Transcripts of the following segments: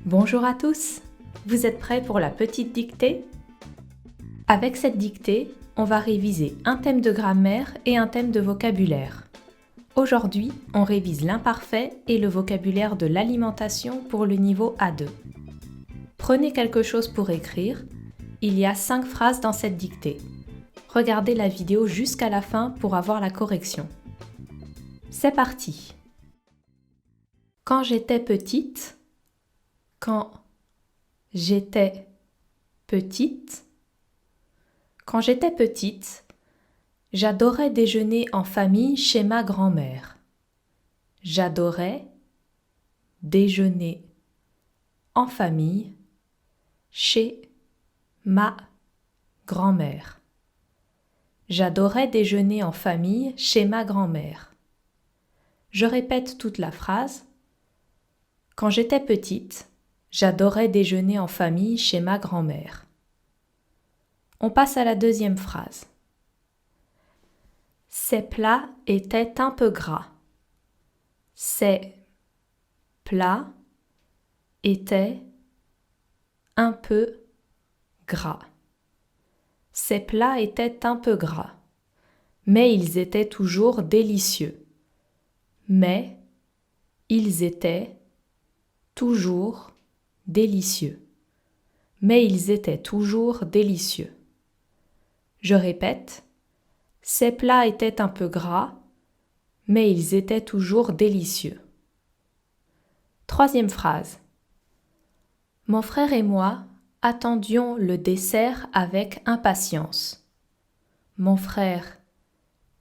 Bonjour à tous, vous êtes prêts pour la petite dictée? Avec cette dictée, on va réviser un thème de grammaire et un thème de vocabulaire. Aujourd'hui, on révise l'imparfait et le vocabulaire de l'alimentation pour le niveau A2. Prenez quelque chose pour écrire, il y a 5 phrases dans cette dictée. Regardez la vidéo jusqu'à la fin pour avoir la correction. C'est parti! Quand j'étais petite, quand j'étais petite, j'adorais déjeuner en famille chez ma grand-mère. J'adorais déjeuner en famille chez ma grand-mère. J'adorais déjeuner en famille chez ma grand-mère. Je répète toute la phrase. Quand j'étais petite, j'adorais déjeuner en famille chez ma grand-mère. On passe à la deuxième phrase. Ces plats étaient un peu gras. Ces plats étaient un peu gras. Ces plats étaient un peu gras, mais ils étaient toujours délicieux. Mais ils étaient toujours délicieux. Mais ils étaient toujours délicieux. Je répète, ces plats étaient un peu gras, mais ils étaient toujours délicieux. Troisième phrase. Mon frère et moi attendions le dessert avec impatience. Mon frère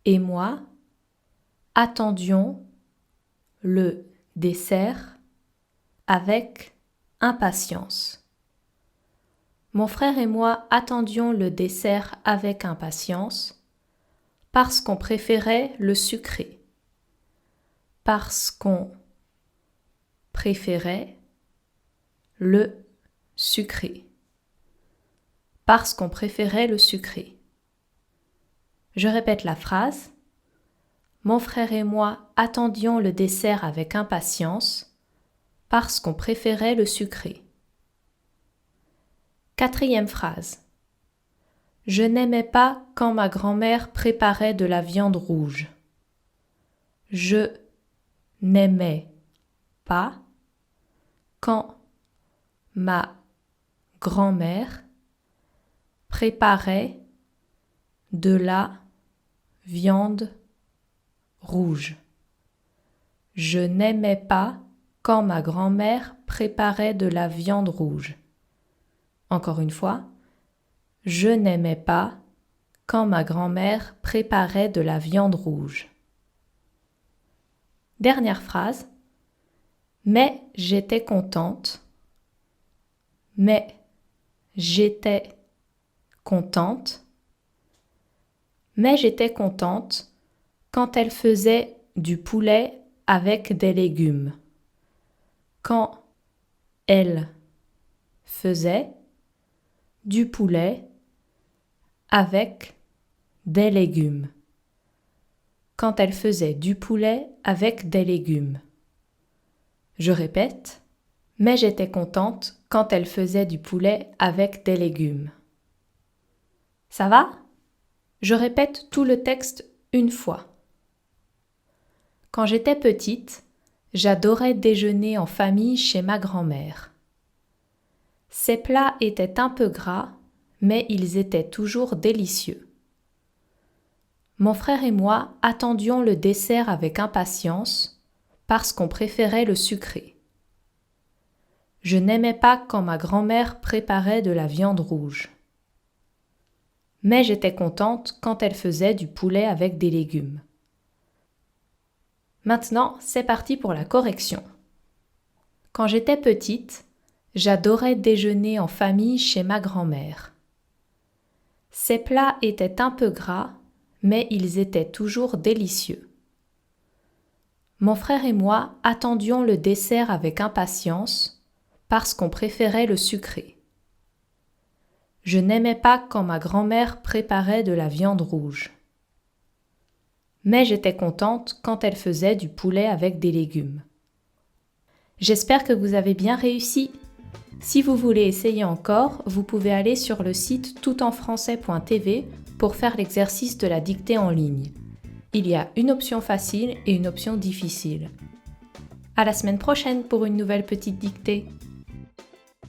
et moi attendions le dessert avec impatience. Mon frère et moi attendions le dessert avec impatience parce qu'on préférait le sucré. Parce qu'on préférait le sucré. Parce qu'on préférait le sucré. Je répète la phrase. Mon frère et moi attendions le dessert avec impatience parce qu'on préférait le sucré. Quatrième phrase. Je n'aimais pas quand ma grand-mère préparait de la viande rouge. Je n'aimais pas quand ma grand-mère préparait de la viande rouge. Je n'aimais pas quand ma grand-mère préparait de la viande rouge. Encore une fois, je n'aimais pas quand ma grand-mère préparait de la viande rouge. Dernière phrase. Mais j'étais contente. Mais j'étais contente. Mais j'étais contente quand elle faisait du poulet avec des légumes. Quand elle faisait du poulet avec des légumes. Quand elle faisait du poulet avec des légumes. Je répète, mais j'étais contente quand elle faisait du poulet avec des légumes. Ça va? Je répète tout le texte une fois. Quand j'étais petite, j'adorais déjeuner en famille chez ma grand-mère. Ces plats étaient un peu gras, mais ils étaient toujours délicieux. Mon frère et moi attendions le dessert avec impatience parce qu'on préférait le sucré. Je n'aimais pas quand ma grand-mère préparait de la viande rouge. Mais j'étais contente quand elle faisait du poulet avec des légumes. Maintenant, c'est parti pour la correction. Quand j'étais petite, j'adorais déjeuner en famille chez ma grand-mère. Ces plats étaient un peu gras, mais ils étaient toujours délicieux. Mon frère et moi attendions le dessert avec impatience parce qu'on préférait le sucré. Je n'aimais pas quand ma grand-mère préparait de la viande rouge. Mais j'étais contente quand elle faisait du poulet avec des légumes. J'espère que vous avez bien réussi. Si vous voulez essayer encore, vous pouvez aller sur le site toutenfrançais.tv pour faire l'exercice de la dictée en ligne. Il y a une option facile et une option difficile. À la semaine prochaine pour une nouvelle petite dictée.